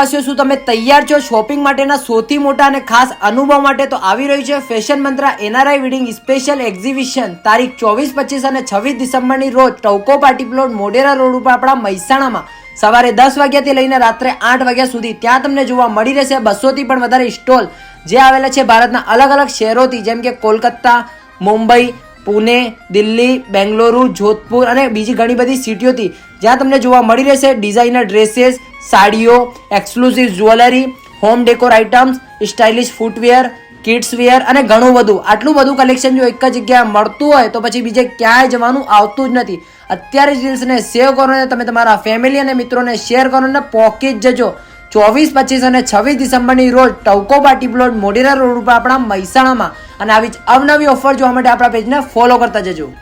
વાસીઓ, શું તમે તૈયાર છો શોપિંગ માટેના સૌથી મોટા અને ખાસ અનુભવ માટે? તો આવી રહ્યું છે fashion મંત્રા NRI wedding special exhibition તારીખ 24, 25 અને 26 ડિસેમ્બરની રોજ ટવકો પાર્ટી પ્લોટ મોઢેરા રોડ ઉપર આપણા મહેસાણામાં સવારે 10 વાગ્યાથી લઈને રાત્રે 8 વાગ્યા સુધી ત્યાં તમને જોવા મળી રહેશે 200 થી પણ વધારે સ્ટોલ જે આવેલા છે ભારતના અલગ અલગ શહેરોથી, જેમ કે કોલકાતા, મુંબઈ, પુણે, દિલ્હી, બેંગલુરુ, જોધપુર અને બીજી ઘણી બધી સિટીઓથી, જ્યાં તમને જોવા મળી રહેશે ડિઝાઇનર ડ્રેસીસ, સાડીઓ, exclusive jewellery, home decor items, stylish footwear, kids wear અને ઘણું બધું. આટલું બધું કલેક્શન જો એક જ જગ્યાએ મળતું હોય તો પછી બીજે ક્યાંય જવાનું આવતું જ નથી. અત્યારે જ રીલ્સને સેવ કરો ને તમે તમારા ફેમિલી અને મિત્રોને શેર કરો ને પોકી જ જજો 24, 25 અને 26 ડિસેમ્બરની રોજ ટવકો પાર્ટી પ્લોટ મોઢેરા રોડ ઉપર આપણા મહેસાણામાં. અને આવી જ અવનવી ઓફર જોવા માટે આપણા પેજને ફોલો કરતા જજો.